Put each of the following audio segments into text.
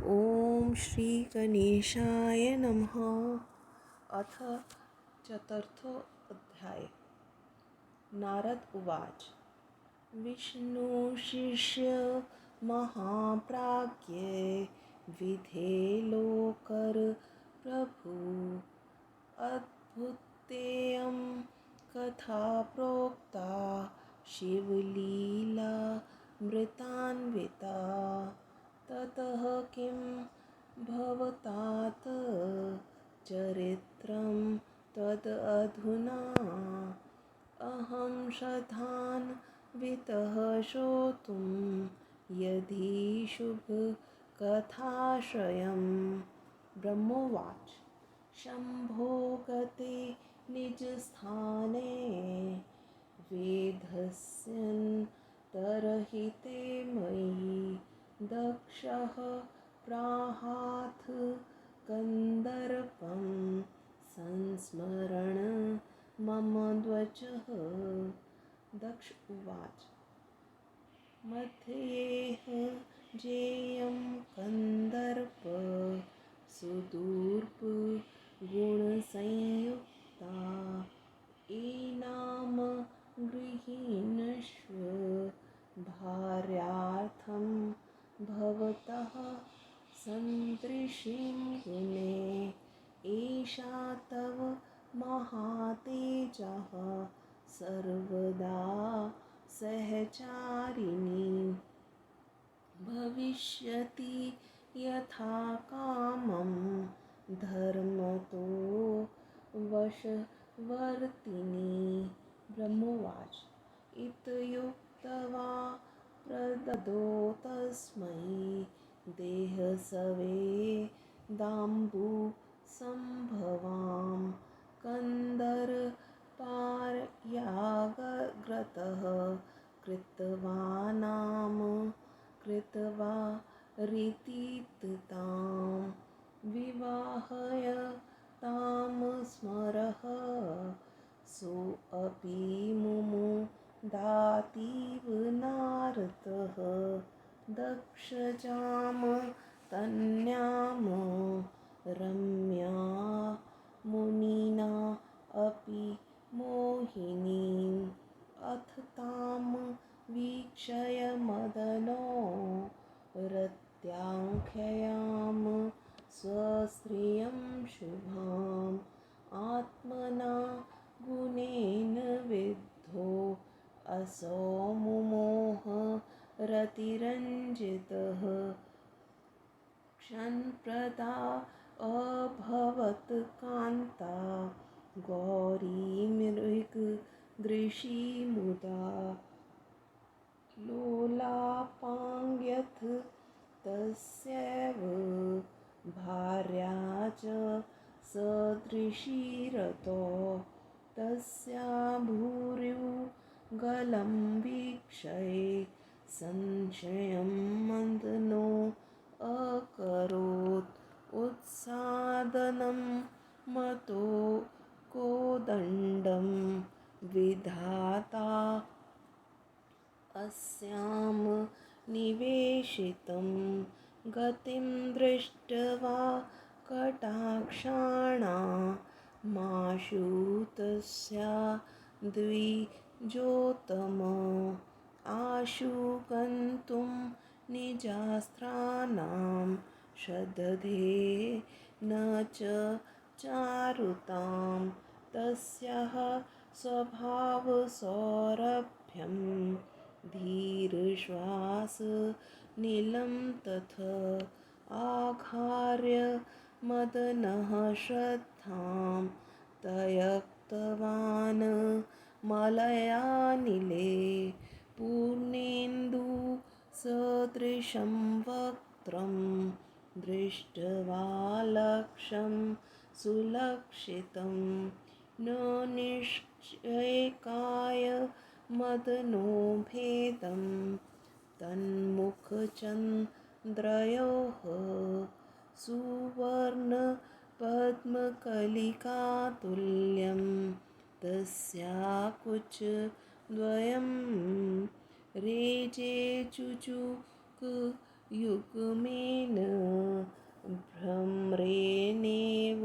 ॐ श्री गणेशाय नमः। अथ चतुर्थोऽध्याय। नारद उवाच। विष्णुशिष्य महाप्राज्ञे विधे लोकर प्रभु अद्भुतेयं कथा प्रोक्ता शिवलीला मृतान्विता। ततः किं भवतात चरित्रं त्वदधुना अहं श्रद्धान्वितः श्रोतुं यदि शुभकथाश्रयम्। ब्रह्मोवाच। शम्भो गते निजस्थाने वेधस्यन्तर्हिते मयि दक्षः प्राहाथ कन्दर्पं संस्मरण मम द्वचः। दक्ष उवाच। मध्येह जेयं कन्दर्प सुदूर्प गुणसंयुक्ता एनाम गृहीणस्व भार्यार्थं भवतः सन्दृशीं गुणे एषा तव महातेजः सर्वदा सहचारिणी भविष्यति यथा कामं धर्मतो वशवर्तिनी। ब्रह्मोवाच। इत्युक्त्वा प्रददौ तस्मै देहसवेदाम्बुसम्भवां कन्दर्पार्यागतः कृत्वा रीतितां विवाहय तां स्मरः सोऽपि मुमुदातीव नारदः दक्षजां तन्यां रम्या मुनिना अपि मोहिनीम् अथ तां वीक्षय मदनो रत्याख्ययां स्वस्त्रियं शुभाम् आत्मना गुणेन विद्धो असौ मुमोह रतिरञ्जितः क्षणप्रदा अभवत् कान्ता गौरी मृगदृशी मुदा लोलापाङ्ग्यथ तस्यैव भार्या च सदृशी रतौ तस्या भूरियुगलं वीक्षय संशयं मदनो अकरोत् उत्सादनं मतो कोदण्डं विधाता अस्यां निवेशितं गतिं दृष्ट्वा कटाक्षाणामाशु तस्या द्विजोत्तम आशु गन्तुं निजास्त्राणां शदधे न च चारुतां तस्याः स्वभावसौरभ्यं धीरश्वास नीलं तथ आघार्य मदनः श्रद्धां तयक्तवान् मलयानिले पूर्णेन्दु सदृशं वक्त्रं दृष्ट्वा लक्ष्यं सुलक्षितं न निश्चैकाय मदनो भेदं तन्मुखचन्द्रयोः सुवर्णपद्मकलिकातुल्यं तस्याकुचद्वयं रेजे चुचुक युग्मेन भ्रमरेणेव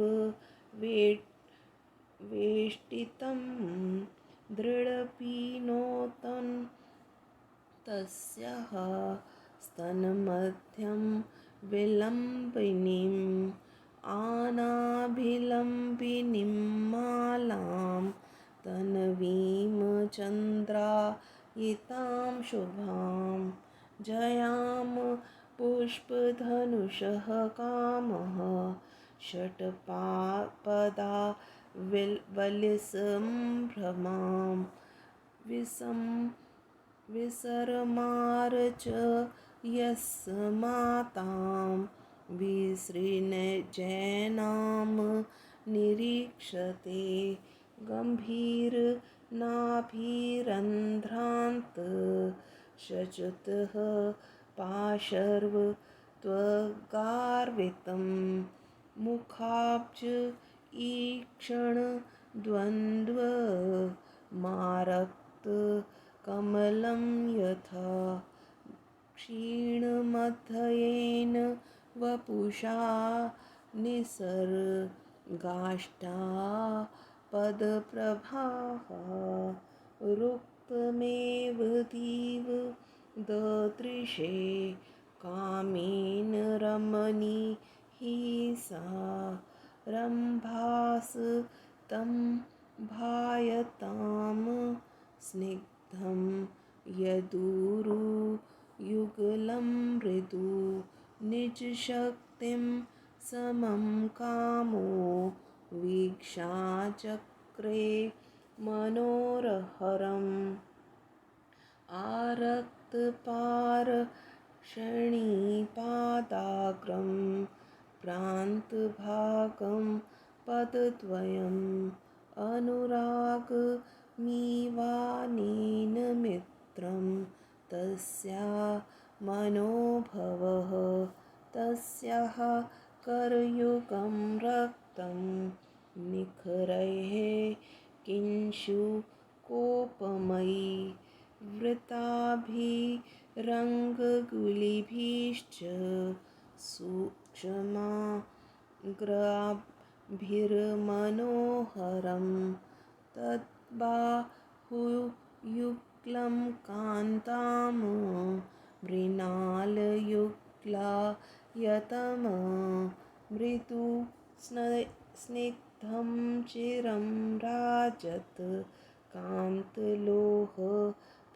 वेष्टितं दृढपिनोतं तस्याः स्तनमध्यं विलम्बिनीम् अनाभिलम्बिनीं मालां तन्वीं चन्द्रायितां शुभां जयां पुष्पधनुषः कामः षट्पदा वलिसम्भ्रमां विसरमार्च यस्य मातां विसृजनां निरीक्षते गम्भीरनाभिरन्ध्रान्त शचुतः पाशर्व त्वगार्वितं मुखाब्ज ईक्षण द्वन्द्व मारक्त कमलं यथा क्षीणमध्ययेन वपुषा निसर्गाष्टा पदप्रभाः रुक्तमेव दिव ददृशे कामेन रमणीः सा रम्भास तं भायतां स्निग्धं यदुरुयुगलं मृदु निजशक्तिं समं कामो वीक्षाचक्रे मनोरहरम् आरक्तपारक्षणीपादाग्रं प्रान्तभागं पदद्वयम् अनुरागमिवानेन मित्रं तस्या मनोभवः तस्याः करयुगं रक्तं निखरैः किंशु कोपमयी वृताभिरङ्गुलिभिश्च सूक्ष्माग्राभिर्मनोहरं तद्बाहुयुग्लं कान्तां मृणालयुग्लायतं मृदु स्निग्धं चिरं राजत् कान्तलोह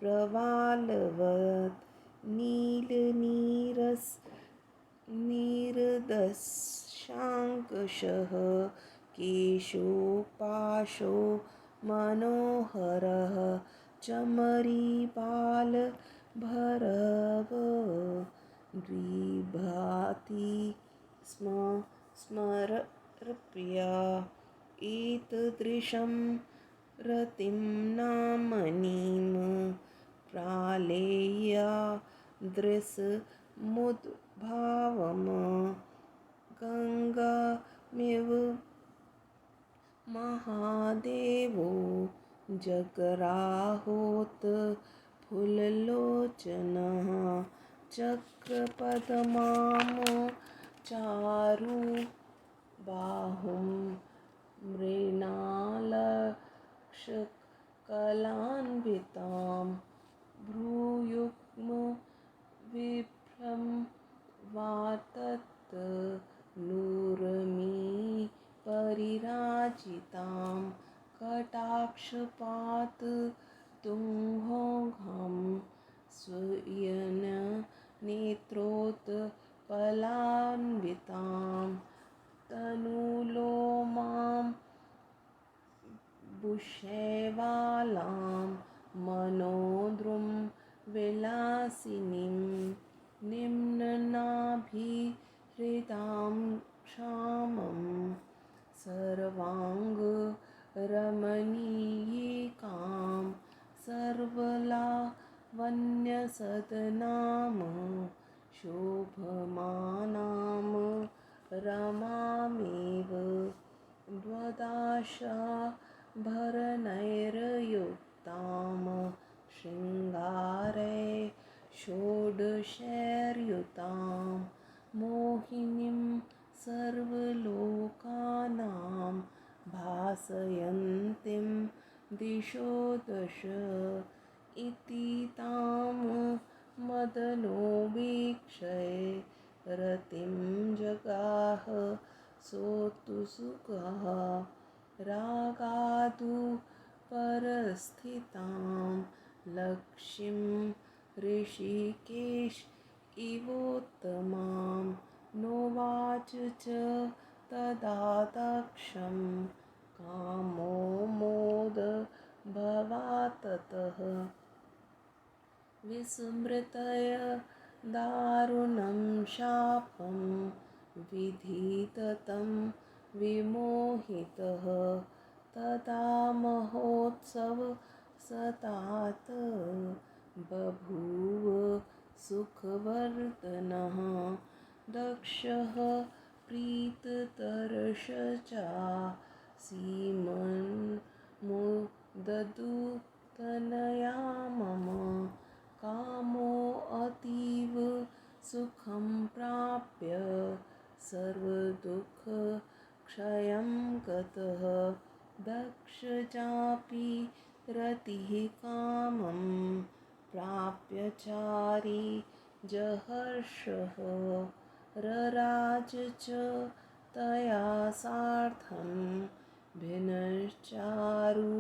प्रवालवत् नीरदशाङ्कुशः केशोपाशो मनोहरः चमरीबालभरव द्विभाति स्मरप्रिया एतदृशं रतिं नामनीं प्रालेया दृशमुद्भावम् गङ्गामिव महादेवो जगराहोत् फुल्लोचनः चक्रपदमां चारु बाहुं मृणालक्षकलान्वितां भ्रूयुग्मविभ्रं वातत् नूरमी परिराजितां कटाक्षपात तुङ्गोघं स्वयन नेत्रोत्पलान्वितां तनुलोमां बुशैवालां मनोद्रुं विलासिनीं निम्ननाभिहृदां क्षामं सर्वाङ्गरमणीयिकां सर्वलावण्यसदनां शोभमानां रमामेव द्वादशाभरणैर्युक्तां शृङ्गारै षोडशैर्युतां मोहिनीं सर्वलोकानां भासयन्तीं दिशो दश इति तां मदनो वीक्षय रतिं जगाह सोऽतुसुकः रागादु परस्थितां लक्ष्मीं ऋषिकेश इवोत्तमां नोवाच च तदा दक्षं कामो मोद भवाततः विस्मृतय दारुणं शापं विधिततं विमोहितः तदा महोत्सव सतात बभूव सुखवर्धनः दक्षः प्रीततरशचा सीमन्मुददुतनया मम कामो अतीव सुखं प्राप्य सर्वदुःखक्षयं गतः दक्ष चापि रतिः कामं प्राप्य चारी जहर्षः रराज च तया सार्धं भिन्नश्चारु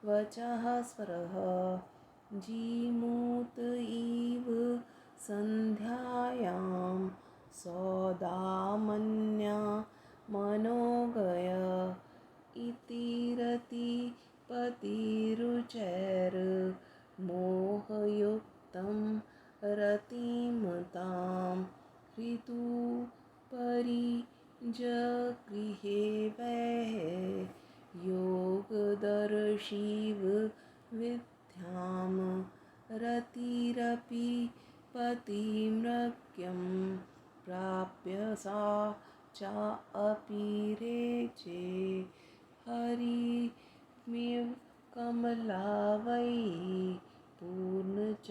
वचः स्परः जीमूत इव सन्ध्यायां सौदामन्या मनोगय इति रतिपतिरुचैर मोहयुक्तं रतिमतां ऋतुपरिजगृहे वैः योगदर्शीव विद्यां रतिरपि पतिमृग्यं प्राप्य सा चापि रेचे हरिमिव कमला वै पूर्णचन्द्रोपमासया।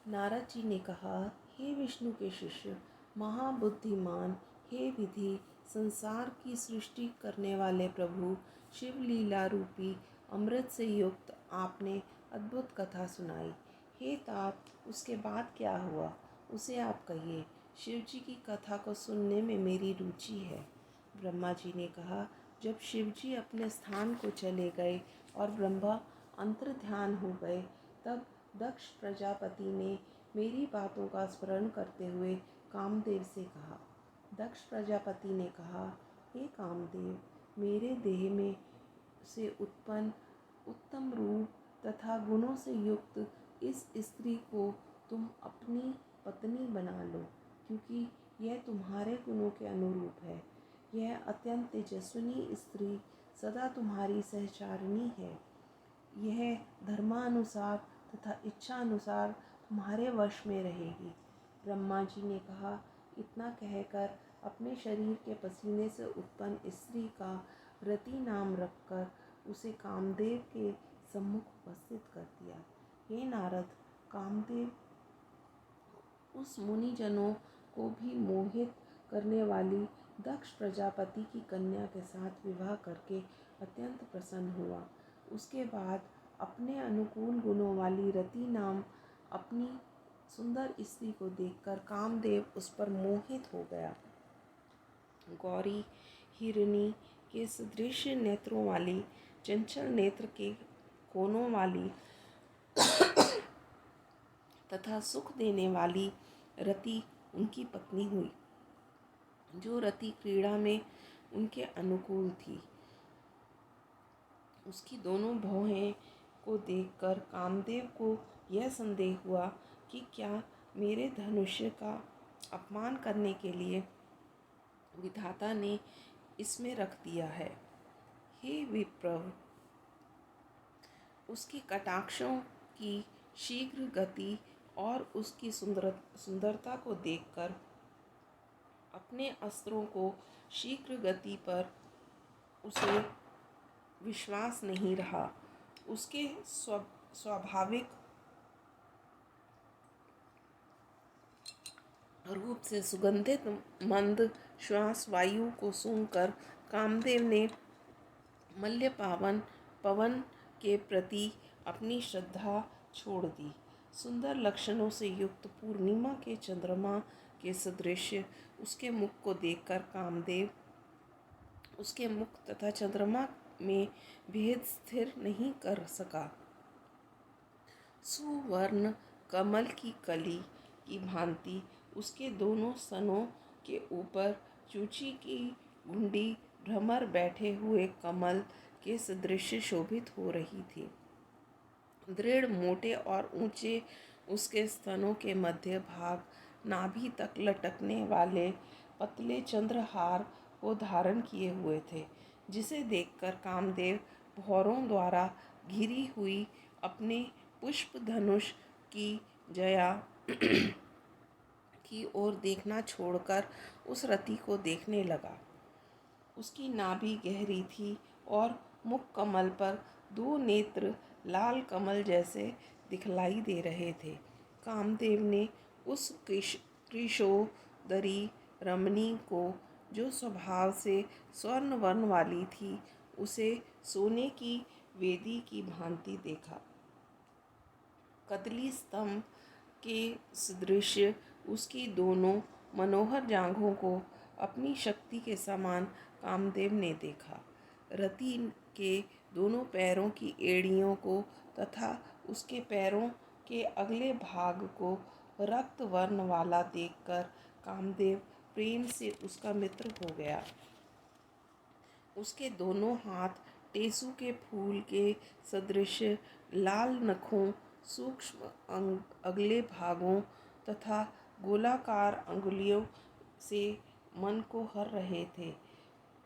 नारद जी ने कहा, हे विष्णु के शिष्य, महाबुद्धिमान, हे विधि संसार की सृष्टि करने वाले प्रभु, शिव लीला रूपी अमृत से युक्त आपने अद्भुत कथा सुनाई। हे तात, उसके बाद क्या हुआ, उसे आप कहिए। शिव जी की कथा को सुनने में मेरी रुचि है। ब्रह्मा जी ने कहा, जब शिव जी अपने स्थान को चले गए और ब्रह्मा अंतर्ध्यान हो गए, तब दक्ष प्रजापति ने मेरी बातों का स्मरण करते हुए कामदेव से कहा। दक्ष प्रजापति ने कहा, हे कामदेव, मेरे देह में से उत्पन्न उत्तम रूप तथा गुणों से युक्त इस स्त्री को तुम अपनी पत्नी बना लो, क्योंकि यह तुम्हारे गुणों के अनुरूप है। यह अत्यंत तेजस्विनी स्त्री सदा तुम्हारी सहचारिणी है। यह धर्मानुसार तथा इच्छानुसार तुम्हारे वश में रहेगी। ब्रह्मा जी ने कहा, इतना कहकर अपने शरीर के पसीने से उत्पन्न स्त्री का रति नाम रखकर उसे कामदेव के सम्मुख उपस्थित कर दिया। हे नारद, कामदेव उस मुनिजनों को भी मोहित करने वाली दक्ष प्रजापति की कन्या के साथ विवाह करके अत्यंत प्रसन्न हुआ। उसके बाद अपने अनुकूल गुणों वाली रति नाम अपनी सुंदर स्त्री को देखकर कामदेव उस पर मोहित हो गया। गौरी हिरणी के सदृश नेत्रों वाली, चंचल नेत्र के कोनों वाली तथा सुख देने वाली रति उनकी पत्नी हुई, जो रति क्रीड़ा में उनके अनुकूल थी। उसकी दोनों भौहें को देखकर कामदेव को यह संदेह हुआ कि क्या मेरे धनुष्य का अपमान करने के लिए विधाता ने इसमें रख दिया है। हे विप्रव, उसकी कटाक्षों की शीघ्र गति और उसकी सुंदरता को देखकर अपने अस्त्रों को शीघ्र गति पर उसे विश्वास नहीं रहा। उसके स्वाभाविक रूप से सुगंधित मंद श्वास वायु को सूंघकर कामदेव ने मल्य पवन के प्रति अपनी श्रद्धा छोड़ दी। सुंदर लक्षणों से युक्त पूर्णिमा के चंद्रमा के सदृश उसके मुख को देखकर कामदेव उसके मुख तथा चंद्रमा में भेद स्थिर नहीं कर सका। सुवर्ण कमल की कली की भांति उसके दोनों स्तनों के ऊपर चूची की गुंडी भ्रमर बैठे हुए कमल के सदृश शोभित हो रही थी। दृढ़ मोटे और ऊंचे उसके स्तनों के मध्य भाग नाभि तक लटकने वाले पतले चंद्रहार को धारण किए हुए थे, जिसे देखकर कामदेव भौरों द्वारा घिरी हुई अपने पुष्प धनुष की जया की ओर देखना छोड़कर उस रति को देखने लगा। उसकी नाभि गहरी थी और मुख कमल पर दो नेत्र लाल कमल जैसे दिखलाई दे रहे थे। कामदेव ने उस कृशोदरी रमणी को, जो स्वभाव से स्वर्ण वर्ण वाली थी, उसे सोने की वेदी की भांति देखा। कदली स्तंभ के सदृश उसकी दोनों मनोहर जांघों को अपनी शक्ति के समान कामदेव ने देखा। रति के दोनों पैरों की एड़ियों को तथा उसके पैरों के अगले भाग को रक्त वर्ण वाला देखकर कामदेव प्रेम से उसका मित्र हो गया। उसके दोनों हाथ टेसू के फूल के सदृश लाल नखों, सूक्ष्म अगले भागों तथा गोलाकार अंगुलियों से मन को हर रहे थे।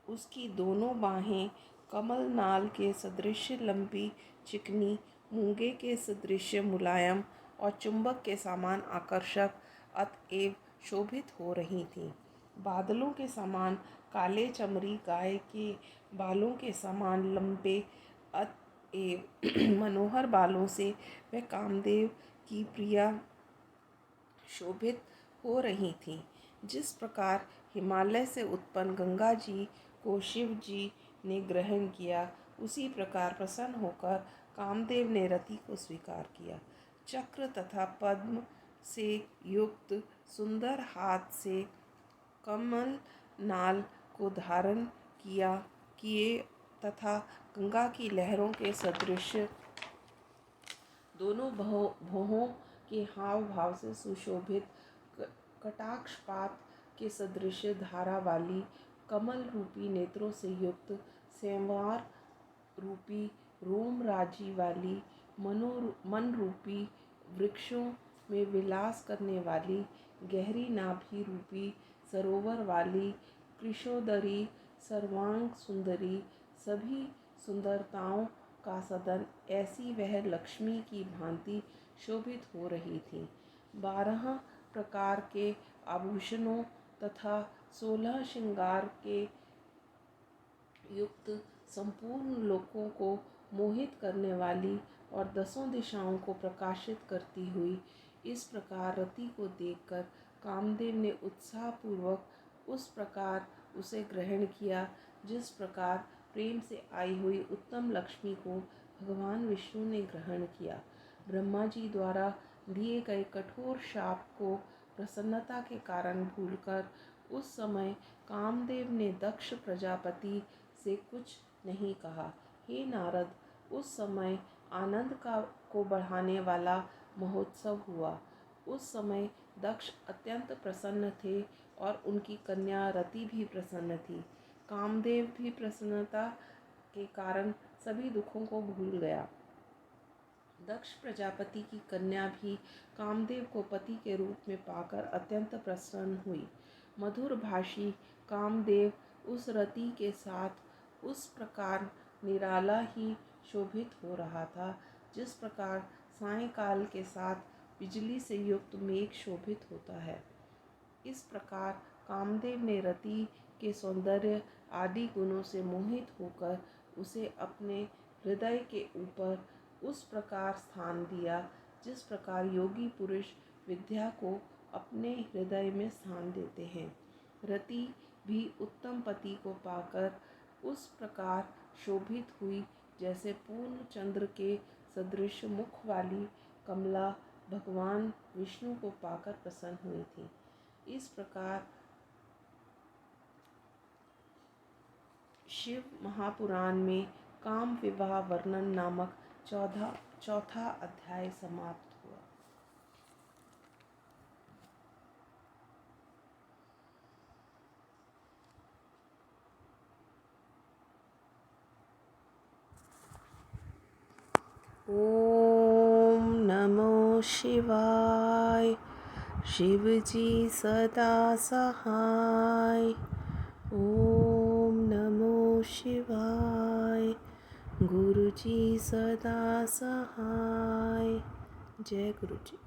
उसकी दोनों बाहें कमल नाल के सदृश लंबी, चिकनी, मूंगे के सदृश मुलायम और चुंबक के समान आकर्षक अतएव शोभित हो रही थीं। बादलों के समान काले चमड़ी गाय के बालों के समान लंबे अतएव मनोहर बालों से वह कामदेव की प्रिया शोभित हो रही थी। जिस प्रकार हिमालय से उत्पन्न गंगा जी को शिव जी ने ग्रहण किया, उसी प्रकार प्रसन्न होकर कामदेव ने रति को स्वीकार किया। चक्र तथा पद्म से युक्त सुंदर हाथ से कमल नाल को धारण किए तथा गंगा की लहरों के सदृश दोनों भौहों के हाव भाव से सुशोभित, कटाक्षपात के सदृश धारा वाली, कमल रूपी नेत्रों से युक्त, संवार रूपी रोम राजी वाली, मन रूपी वृक्षों में विलास करने वाली, गहरी नाभि रूपी सरोवर वाली, कृशोदरी सर्वांग सुंदरी, सभी सुंदरताओं का सदन, ऐसी वह लक्ष्मी की भांति शोभित हो रही थी। 12 प्रकार के आभूषणों तथा 16 श्रृंगार के युक्त संपूर्ण लोकों को मोहित करने वाली और 10 दिशाओं को प्रकाशित करती हुई इस प्रकार रति को देखकर कामदेव ने उत्साहपूर्वक उस प्रकार उसे ग्रहण किया, जिस प्रकार प्रेम से आई हुई उत्तम लक्ष्मी को भगवान विष्णु ने ग्रहण किया। ब्रह्मा जी द्वारा दिए गए कठोर शाप को प्रसन्नता के कारण भूलकर उस समय कामदेव ने दक्ष प्रजापति से कुछ नहीं कहा। हे नारद, उस समय आनंद को बढ़ाने वाला महोत्सव हुआ। उस समय दक्ष अत्यंत प्रसन्न थे और उनकी कन्या रति भी प्रसन्न थी। कामदेव भी प्रसन्नता के कारण सभी दुखों को भूल गया। दक्ष प्रजापति की कन्या भी कामदेव को पति के रूप में पाकर अत्यंत प्रसन्न हुई। मधुर भाषी कामदेव उस रति के साथ उस प्रकार निराला ही शोभित हो रहा था, जिस प्रकार सायंकाल के साथ बिजली से युक्त मेघ शोभित होता है। इस प्रकार कामदेव ने रति के सौंदर्य आदि गुणों से मोहित होकर उसे अपने हृदय के ऊपर उस प्रकार स्थान दिया जिस प्रकार योगी पुरुष विद्या को अपने हृदय में स्थान देते हैं। रति भी उत्तम पति को पाकर उस प्रकार शोभित हुई जैसे पूर्ण चंद्र के सदृश मुख वाली कमला भगवान विष्णु को पाकर प्रसन्न हुई थी। इस प्रकार शिव महापुराण में काम विवाह वर्णन नामक चौथा अध्याय समाप्त हुआ। ओम नमो शिवाय। शिवजी सदा सहाय। ओम नमो शिवाय। गुरुजी सदा सहाय। जय गुरुजी।